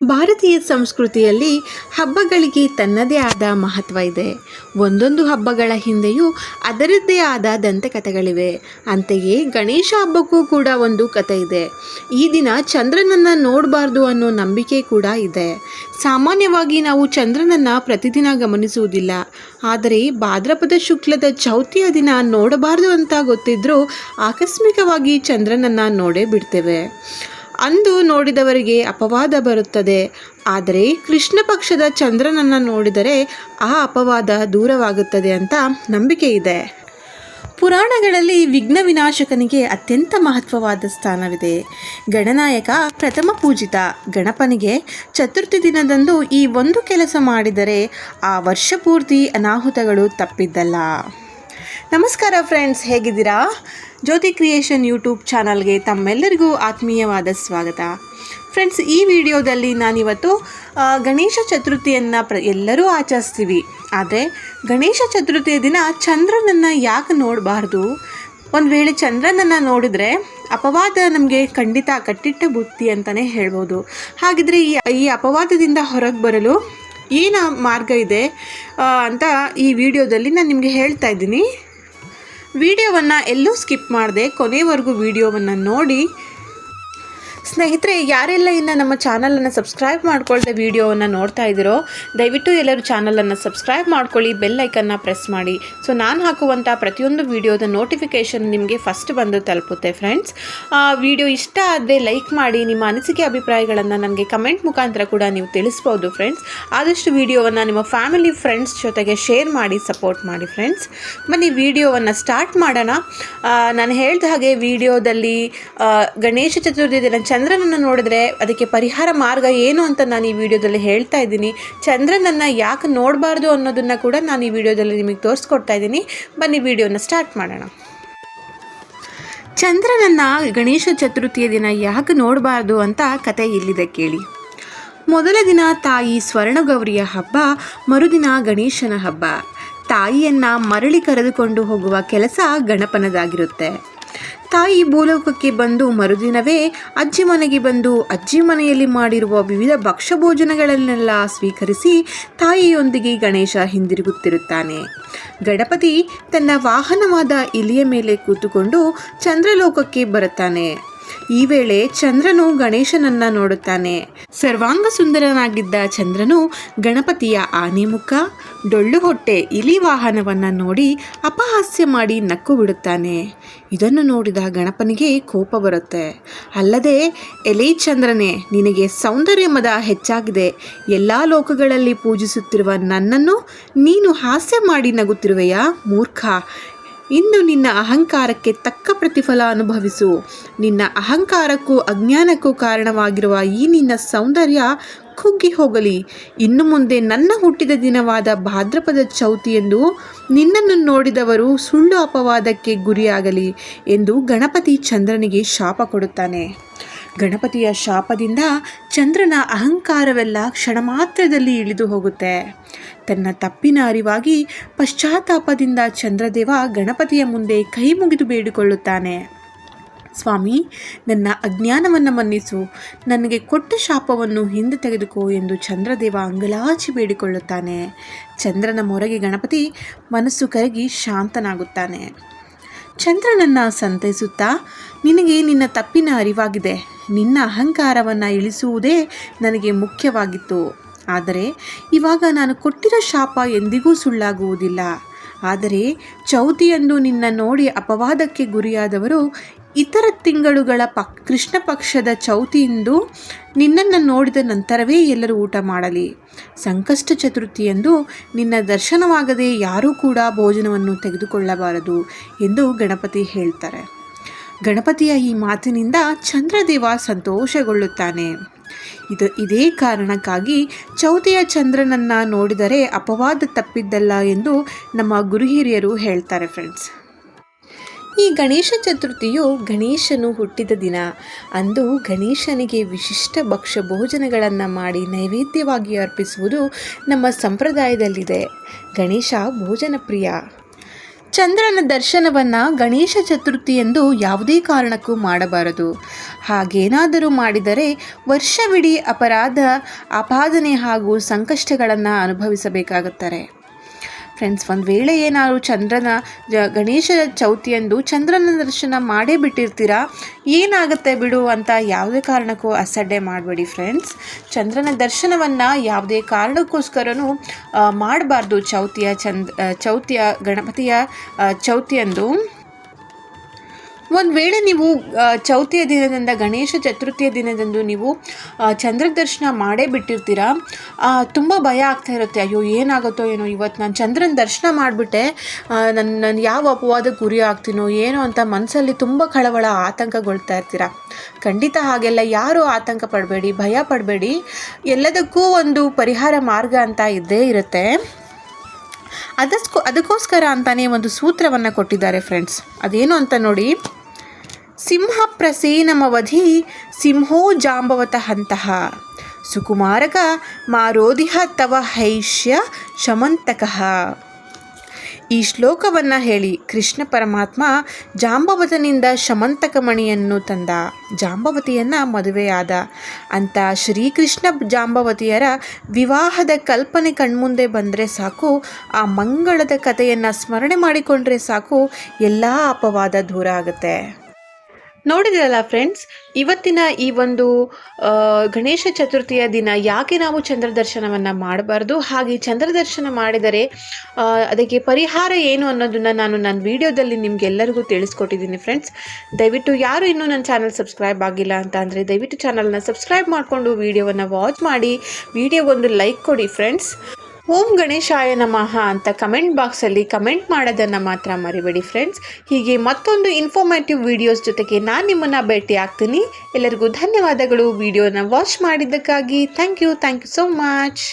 ಭಾರತೀಯ ಸಂಸ್ಕೃತಿಯಲ್ಲಿ ಹಬ್ಬಗಳಿಗೆ ತನ್ನದೇ ಆದ ಮಹತ್ವ ಇದೆ. ಒಂದೊಂದು ಹಬ್ಬಗಳ ಹಿಂದೆಯೂ ಅದರದ್ದೇ ಆದ ದಂತಕಥೆಗಳಿವೆ. ಅಂತೆಯೇ ಗಣೇಶ ಹಬ್ಬಕ್ಕೂ ಕೂಡ ಒಂದು ಕಥೆ ಇದೆ. ಈ ದಿನ ಚಂದ್ರನನ್ನು ನೋಡಬಾರ್ದು ಅನ್ನೋ ನಂಬಿಕೆ ಕೂಡ ಇದೆ. ಸಾಮಾನ್ಯವಾಗಿ ನಾವು ಚಂದ್ರನನ್ನು ಪ್ರತಿದಿನ ಗಮನಿಸುವುದಿಲ್ಲ. ಆದರೆ ಭಾದ್ರಪದ ಶುಕ್ಲದ ಚೌತಿಯ ದಿನ ನೋಡಬಾರ್ದು ಅಂತ ಗೊತ್ತಿದ್ರೂ ಆಕಸ್ಮಿಕವಾಗಿ ಚಂದ್ರನನ್ನು ನೋಡೇ ಬಿಡ್ತೇವೆ. ಅಂದು ನೋಡಿದವರಿಗೆ ಅಪವಾದ ಬರುತ್ತದೆ. ಆದರೆ ಕೃಷ್ಣ ಪಕ್ಷದ ಚಂದ್ರನನ್ನು ನೋಡಿದರೆ ಆ ಅಪವಾದ ದೂರವಾಗುತ್ತದೆ ಅಂತ ನಂಬಿಕೆ ಇದೆ. ಪುರಾಣಗಳಲ್ಲಿ ವಿಘ್ನ ವಿನಾಶಕನಿಗೆ ಅತ್ಯಂತ ಮಹತ್ವವಾದ ಸ್ಥಾನವಿದೆ. ಗಣನಾಯಕ ಪ್ರಥಮ ಪೂಜಿತ ಗಣಪನಿಗೆ ಚತುರ್ಥಿ ದಿನದಂದು ಈ ಒಂದು ಕೆಲಸ ಮಾಡಿದರೆ ಆ ವರ್ಷ ಪೂರ್ತಿ ಅನಾಹುತಗಳು ತಪ್ಪಿದ್ದಲ್ಲ. ನಮಸ್ಕಾರ ಫ್ರೆಂಡ್ಸ್, ಹೇಗಿದ್ದೀರಾ? ಜ್ಯೋತಿ ಕ್ರಿಯೇಷನ್ ಯೂಟ್ಯೂಬ್ ಚಾನಲ್ಗೆ ತಮ್ಮೆಲ್ಲರಿಗೂ ಆತ್ಮೀಯವಾದ ಸ್ವಾಗತ. ಫ್ರೆಂಡ್ಸ್, ಈ ವಿಡಿಯೋದಲ್ಲಿ ನಾನಿವತ್ತು ಗಣೇಶ ಚತುರ್ಥಿಯನ್ನು ಎಲ್ಲರೂ ಆಚರಿಸ್ತೀವಿ. ಆದರೆ ಗಣೇಶ ಚತುರ್ಥಿಯ ದಿನ ಚಂದ್ರನನ್ನು ಯಾಕೆ ನೋಡಬಾರ್ದು? ಒಂದು ವೇಳೆ ಚಂದ್ರನನ್ನು ನೋಡಿದರೆ ಅಪವಾದ ನಮಗೆ ಖಂಡಿತ ಕಟ್ಟಿಟ್ಟ ಬುತ್ತಿ ಅಂತಲೇ ಹೇಳ್ಬೋದು. ಹಾಗಿದ್ರೆ ಈ ಅಪವಾದದಿಂದ ಹೊರಗೆ ಬರಲು ಏನು ಮಾರ್ಗ ಇದೆ ಅಂತ ಈ ವಿಡಿಯೋದಲ್ಲಿ ನಾನು ನಿಮಗೆ ಹೇಳ್ತಾ ಇದ್ದೀನಿ. ವಿಡಿಯೋವನ್ನು ಎಲ್ಲೂ ಸ್ಕಿಪ್ ಮಾಡದೆ ಕೊನೆವರೆಗೂ ವಿಡಿಯೋವನ್ನು ನೋಡಿ. ಸ್ನೇಹಿತರೆ, ಯಾರೆಲ್ಲ ಇನ್ನು ನಮ್ಮ ಚಾನಲನ್ನು ಸಬ್ಸ್ಕ್ರೈಬ್ ಮಾಡ್ಕೊಳ್ಳದೆ ವಿಡಿಯೋವನ್ನು ನೋಡ್ತಾ ಇದ್ದೀರೋ ದಯವಿಟ್ಟು ಎಲ್ಲರೂ ಚಾನಲನ್ನು ಸಬ್ಸ್ಕ್ರೈಬ್ ಮಾಡ್ಕೊಳ್ಳಿ, ಬೆಲ್ ಐಕನ್ನ ಪ್ರೆಸ್ ಮಾಡಿ. ಸೊ ನಾನು ಹಾಕುವಂಥ ಪ್ರತಿಯೊಂದು ವಿಡಿಯೋದ ನೋಟಿಫಿಕೇಷನ್ ನಿಮಗೆ ಫಸ್ಟ್ ಬಂದು ತಲುಪುತ್ತೆ. ಫ್ರೆಂಡ್ಸ್, ವಿಡಿಯೋ ಇಷ್ಟ ಆದರೆ ಲೈಕ್ ಮಾಡಿ. ನಿಮ್ಮ ಅನಿಸಿಕೆ ಅಭಿಪ್ರಾಯಗಳನ್ನು ನನಗೆ ಕಮೆಂಟ್ ಮುಖಾಂತರ ಕೂಡ ನೀವು ತಿಳಿಸ್ಬೋದು. ಫ್ರೆಂಡ್ಸ್, ಆದಷ್ಟು ವಿಡಿಯೋವನ್ನು ನಿಮ್ಮ ಫ್ಯಾಮಿಲಿ ಫ್ರೆಂಡ್ಸ್ ಜೊತೆಗೆ ಶೇರ್ ಮಾಡಿ, ಸಪೋರ್ಟ್ ಮಾಡಿ. ಫ್ರೆಂಡ್ಸ್, ಬನ್ನಿ ವಿಡಿಯೋವನ್ನು ಸ್ಟಾರ್ಟ್ ಮಾಡೋಣ. ನಾನು ಹೇಳಿದ ಹಾಗೆ ವಿಡಿಯೋದಲ್ಲಿ ಗಣೇಶ ಚತುರ್ಥಿ ದಿನ ಚಂದ್ರನನ್ನು ನೋಡಿದ್ರೆ ಅದಕ್ಕೆ ಪರಿಹಾರ ಮಾರ್ಗ ಏನು ಅಂತ ನಾನು ಈ ವಿಡಿಯೋದಲ್ಲಿ ಹೇಳ್ತಾ ಇದ್ದೀನಿ. ಚಂದ್ರನನ್ನು ಯಾಕೆ ನೋಡಬಾರ್ದು ಅನ್ನೋದನ್ನು ಕೂಡ ನಾನು ಈ ವಿಡಿಯೋದಲ್ಲಿ ನಿಮಗೆ ತೋರಿಸ್ಕೊಡ್ತಾ ಇದ್ದೀನಿ. ಬನ್ನಿ ವಿಡಿಯೋನ ಸ್ಟಾರ್ಟ್ ಮಾಡೋಣ. ಚಂದ್ರನನ್ನು ಗಣೇಶ ಚತುರ್ಥಿಯ ದಿನ ಯಾಕೆ ನೋಡಬಾರ್ದು ಅಂತ ಕತೆ ಇಲ್ಲಿದೆ ಕೇಳಿ. ಮೊದಲ ದಿನ ತಾಯಿ ಸ್ವರ್ಣಗೌರಿಯ ಹಬ್ಬ, ಮರುದಿನ ಗಣೇಶನ ಹಬ್ಬ. ತಾಯಿಯನ್ನು ಮರಳಿ ಕರೆದುಕೊಂಡು ಹೋಗುವ ಕೆಲಸ ಗಣಪನದಾಗಿರುತ್ತೆ. ತಾಯಿ ಭೂಲೋಕಕ್ಕೆ ಬಂದು ಮರುದಿನವೇ ಅಜ್ಜಿ ಮನೆಗೆ ಬಂದು ಅಜ್ಜಿ ಮನೆಯಲ್ಲಿ ಮಾಡಿರುವ ವಿವಿಧ ಭಕ್ಷ್ಯ ಭೋಜನಗಳನ್ನೆಲ್ಲ ಸ್ವೀಕರಿಸಿ ತಾಯಿಯೊಂದಿಗೆ ಗಣೇಶ ಹಿಂದಿರುಗುತ್ತಿರುತ್ತಾನೆ. ಗಣಪತಿ ತನ್ನ ವಾಹನವಾದ ಇಲಿಯ ಮೇಲೆ ಕೂತುಕೊಂಡು ಚಂದ್ರಲೋಕಕ್ಕೆ ಬರುತ್ತಾನೆ. ಈ ವೇಳೆ ಚಂದ್ರನು ಗಣೇಶನನ್ನು ನೋಡುತ್ತಾನೆ. ಸರ್ವಾಂಗ ಸುಂದರನಾಗಿದ್ದ ಚಂದ್ರನು ಗಣಪತಿಯ ಆನೆ ಮುಖ, ಡೊಳ್ಳು ಹೊಟ್ಟೆ ಇಲಿ ವಾಹನವನ್ನು ನೋಡಿ ಅಪಹಾಸ್ಯ ಮಾಡಿ ನಕ್ಕು ಬಿಡುತ್ತಾನೆ. ಇದನ್ನು ನೋಡಿದ ಗಣಪನಿಗೆ ಕೋಪ ಬರುತ್ತೆ. ಅಲ್ಲದೆ, ಎಲೆ ಚಂದ್ರನೇ, ನಿನಗೆ ಸೌಂದರ್ಯ ಮದ ಹೆಚ್ಚಾಗಿದೆ. ಎಲ್ಲ ಲೋಕಗಳಲ್ಲಿ ಪೂಜಿಸುತ್ತಿರುವ ನನ್ನನ್ನು ನೀನು ಹಾಸ್ಯ ಮಾಡಿ ನಗುತ್ತಿರುವೆಯಾ ಮೂರ್ಖ? ಇಂದು ನಿನ್ನ ಅಹಂಕಾರಕ್ಕೆ ತಕ್ಕ ಪ್ರತಿಫಲ ಅನುಭವಿಸು. ನಿನ್ನ ಅಹಂಕಾರಕ್ಕೂ ಅಜ್ಞಾನಕ್ಕೂ ಕಾರಣವಾಗಿರುವ ಈ ನಿನ್ನ ಸೌಂದರ್ಯ ಕುಗ್ಗಿ ಹೋಗಲಿ. ಇನ್ನು ಮುಂದೆ ನನ್ನ ಹುಟ್ಟಿದ ದಿನವಾದ ಭಾದ್ರಪದ ಚೌತಿಯೆಂದು ನಿನ್ನನ್ನು ನೋಡಿದವರು ಸುಳ್ಳು ಅಪವಾದಕ್ಕೆ ಗುರಿಯಾಗಲಿ ಎಂದು ಗಣಪತಿ ಚಂದ್ರನಿಗೆ ಶಾಪ ಕೊಡುತ್ತಾನೆ. ಗಣಪತಿಯ ಶಾಪದಿಂದ ಚಂದ್ರನ ಅಹಂಕಾರವೆಲ್ಲ ಕ್ಷಣ ಮಾತ್ರದಲ್ಲಿ ಇಳಿದು ಹೋಗುತ್ತೆ. ತನ್ನ ತಪ್ಪಿನ ಅರಿವಾಗಿ ಪಶ್ಚಾತ್ತಾಪದಿಂದ ಚಂದ್ರದೇವ ಗಣಪತಿಯ ಮುಂದೆ ಕೈ ಮುಗಿದು ಬೇಡಿಕೊಳ್ಳುತ್ತಾನೆ. ಸ್ವಾಮಿ, ನನ್ನ ಅಜ್ಞಾನವನ್ನು ಮನ್ನಿಸು, ನನಗೆ ಕೊಟ್ಟ ಶಾಪವನ್ನು ಹಿಂದೆ ತೆಗೆದುಕೋ ಎಂದು ಚಂದ್ರದೇವ ಅಂಗಲಾಚಿ ಬೇಡಿಕೊಳ್ಳುತ್ತಾನೆ. ಚಂದ್ರನ ಮೊರೆಗೆ ಗಣಪತಿ ಮನಸ್ಸು ಕರಗಿ ಶಾಂತನಾಗುತ್ತಾನೆ. ಚಂದ್ರನನ್ನು ಸಂತೈಸುತ್ತಾ, ನಿನಗೆ ನಿನ್ನ ತಪ್ಪಿನ ಅರಿವಾಗಿದೆ. ನಿನ್ನ ಅಹಂಕಾರವನ್ನು ಇಳಿಸುವುದೇ ನನಗೆ ಮುಖ್ಯವಾಗಿತ್ತು. ಆದರೆ ಇವಾಗ ನಾನು ಕೊಟ್ಟಿರೋ ಶಾಪ ಎಂದಿಗೂ ಸುಳ್ಳಾಗುವುದಿಲ್ಲ. ಆದರೆ ಚೌತಿಯಂದು ನಿನ್ನ ನೋಡಿ ಅಪವಾದಕ್ಕೆ ಗುರಿಯಾದವರು ಇತರ ತಿಂಗಳುಗಳ ಕೃಷ್ಣ ಪಕ್ಷದ ಚೌತಿಯಂದು ನಿನ್ನನ್ನು ನೋಡಿದ ನಂತರವೇ ಎಲ್ಲರೂ ಊಟ ಮಾಡಲಿ. ಸಂಕಷ್ಟ ಚತುರ್ಥಿಯಂದು ನಿನ್ನ ದರ್ಶನವಾಗದೆ ಯಾರೂ ಕೂಡ ಭೋಜನವನ್ನು ತೆಗೆದುಕೊಳ್ಳಬಾರದು ಎಂದು ಗಣಪತಿ ಹೇಳ್ತಾರೆ. ಗಣಪತಿಯ ಈ ಮಾತಿನಿಂದ ಚಂದ್ರದೇವ ಸಂತೋಷಗೊಳ್ಳುತ್ತಾನೆ. ಇದೇ ಕಾರಣಕ್ಕಾಗಿ ಚೌತಿಯ ಚಂದ್ರನನ್ನು ನೋಡಿದರೆ ಅಪವಾದ ತಪ್ಪಿದ್ದಲ್ಲ ಎಂದು ನಮ್ಮ ಗುರು ಹಿರಿಯರು ಹೇಳ್ತಾರೆ. ಫ್ರೆಂಡ್ಸ್, ಈ ಗಣೇಶ ಚತುರ್ಥಿಯು ಗಣೇಶನು ಹುಟ್ಟಿದ ದಿನ. ಅಂದು ಗಣೇಶನಿಗೆ ವಿಶಿಷ್ಟ ಭಕ್ಷ್ಯ ಭೋಜನಗಳನ್ನು ಮಾಡಿ ನೈವೇದ್ಯವಾಗಿ ಅರ್ಪಿಸುವುದು ನಮ್ಮ ಸಂಪ್ರದಾಯದಲ್ಲಿದೆ. ಗಣೇಶ ಭೋಜನ ಪ್ರಿಯ. ಚಂದ್ರನ ದರ್ಶನವನ್ನು ಗಣೇಶ ಚತುರ್ಥಿ ಎಂದು ಯಾವುದೇ ಕಾರಣಕ್ಕೂ ಮಾಡಬಾರದು. ಹಾಗೇನಾದರೂ ಮಾಡಿದರೆ ವರ್ಷವಿಡೀ ಆಪಾದನೆ ಹಾಗೂ ಸಂಕಷ್ಟಗಳನ್ನು ಅನುಭವಿಸಬೇಕಾಗುತ್ತಾರೆ. ಫ್ರೆಂಡ್ಸ್, ಒಂದು ವೇಳೆ ಏನಾದರೂ ಗಣೇಶ ಚೌತಿಯಂದು ಚಂದ್ರನ ದರ್ಶನ ಮಾಡೇ ಬಿಟ್ಟಿರ್ತೀರಾ, ಏನಾಗುತ್ತೆ ಬಿಡು ಅಂತ ಯಾವುದೇ ಕಾರಣಕ್ಕೂ ಅಸಡ್ಡೆ ಮಾಡಬೇಡಿ ಫ್ರೆಂಡ್ಸ್. ಚಂದ್ರನ ದರ್ಶನವನ್ನು ಯಾವುದೇ ಕಾರಣಕ್ಕೋಸ್ಕರನೂ ಮಾಡಬಾರ್ದು. ಚೌತಿಯ ಗಣಪತಿಯ ಚೌತಿಯಂದು ಒಂದು ವೇಳೆ ನೀವು ಚೌತಿಯ ದಿನದಿಂದ ಗಣೇಶ ಚತುರ್ಥಿಯ ದಿನದಂದು ನೀವು ಚಂದ್ರ ದರ್ಶನ ಮಾಡೇ ಬಿಟ್ಟಿರ್ತೀರಾ, ತುಂಬ ಭಯ ಆಗ್ತಾ ಇರುತ್ತೆ. ಅಯ್ಯೋ ಏನಾಗುತ್ತೋ ಏನೋ, ಇವತ್ತು ನಾನು ಚಂದ್ರನ ದರ್ಶನ ಮಾಡಿಬಿಟ್ಟೆ, ನಾನು ಯಾವ ಅಪವಾದಕ್ಕೆ ಗುರಿ ಆಗ್ತೀನೋ ಏನೋ ಅಂತ ಮನಸ್ಸಲ್ಲಿ ತುಂಬ ಕಳವಳ ಆತಂಕಗೊಳ್ತಾ ಇರ್ತೀರ. ಖಂಡಿತ ಹಾಗೆಲ್ಲ ಯಾರೂ ಆತಂಕ ಪಡಬೇಡಿ, ಭಯ ಪಡಬೇಡಿ. ಎಲ್ಲದಕ್ಕೂ ಒಂದು ಪರಿಹಾರ ಮಾರ್ಗ ಅಂತ ಇದ್ದೇ ಇರುತ್ತೆ. ಅದಕ್ಕೋಸ್ಕರ ಅಂತಾನೆ ಒಂದು ಸೂತ್ರವನ್ನು ಕೊಟ್ಟಿದ್ದಾರೆ ಫ್ರೆಂಡ್ಸ್. ಅದೇನು ಅಂತ ನೋಡಿ. ಸಿಂಹ ಪ್ರಸೇನಮವಧಿ ಸಿಂಹೋ ಜಾಂಬವತ ಹಂತಃ ಸುಕುಮಾರಕ ಮಾರೋಧಿಹ ತವ ಹೈಷ್ಯ ಶಮಂತಕಃ. ಈ ಶ್ಲೋಕವನ್ನು ಹೇಳಿ ಕೃಷ್ಣ ಪರಮಾತ್ಮ ಜಾಂಬವತನಿಂದ ಶಮಂತಕ ಮಣಿಯನ್ನು ತಂದ, ಜಾಂಬವತಿಯನ್ನು ಮದುವೆಯಾದ ಅಂತ ಶ್ರೀಕೃಷ್ಣ ಜಾಂಬವತಿಯರ ವಿವಾಹದ ಕಲ್ಪನೆ ಕಣ್ಮುಂದೆ ಬಂದರೆ ಸಾಕು, ಆ ಮಂಗಳದ ಕಥೆಯನ್ನು ಸ್ಮರಣೆ ಮಾಡಿಕೊಂಡ್ರೆ ಸಾಕು, ಎಲ್ಲ ಅಪವಾದ ದೂರ ಆಗುತ್ತೆ. ನೋಡಿದ್ರಲ್ಲ ಫ್ರೆಂಡ್ಸ್, ಇವತ್ತಿನ ಈ ಒಂದು ಗಣೇಶ ಚತುರ್ಥಿಯ ದಿನ ಯಾಕೆ ನಾವು ಚಂದ್ರ ದರ್ಶನವನ್ನು ಮಾಡಬಾರ್ದು, ಹಾಗೆ ಚಂದ್ರ ದರ್ಶನ ಮಾಡಿದರೆ ಅದಕ್ಕೆ ಪರಿಹಾರ ಏನು ಅನ್ನೋದನ್ನು ನಾನು ನನ್ನ ವಿಡಿಯೋದಲ್ಲಿ ನಿಮಗೆಲ್ಲರಿಗೂ ತಿಳಿಸ್ಕೊಟ್ಟಿದ್ದೀನಿ ಫ್ರೆಂಡ್ಸ್. ದಯವಿಟ್ಟು ಯಾರು ಇನ್ನೂ ನನ್ನ ಚಾನಲ್ ಸಬ್ಸ್ಕ್ರೈಬ್ ಆಗಿಲ್ಲ ಅಂತ ಅಂದರೆ ದಯವಿಟ್ಟು ಚಾನಲ್ನ ಸಬ್ಸ್ಕ್ರೈಬ್ ಮಾಡಿಕೊಂಡು ವಿಡಿಯೋವನ್ನು ವಾಚ್ ಮಾಡಿ, ವಿಡಿಯೋಗೊಂದು ಲೈಕ್ ಕೊಡಿ ಫ್ರೆಂಡ್ಸ್. ಓಂ ಗಣೇಶಾಯ ನಮಃ ಅಂತ ಕಮೆಂಟ್ ಬಾಕ್ಸಲ್ಲಿ ಕಮೆಂಟ್ ಮಾಡೋದನ್ನು ಮಾತ್ರ ಮರಿಬೇಡಿ ಫ್ರೆಂಡ್ಸ್. ಹೀಗೆ ಮತ್ತೊಂದು ಇನ್ಫಾರ್ಮೇಟಿವ್ ವಿಡಿಯೋಸ್ ಜೊತೆಗೆ ನಾನು ನಿಮ್ಮನ್ನು ಭೇಟಿ ಆಗ್ತೀನಿ. ಎಲ್ಲರಿಗೂ ಧನ್ಯವಾದಗಳು ವಿಡಿಯೋನ ವಾಚ್ ಮಾಡಿದ್ದಕ್ಕಾಗಿ. Thank you so much.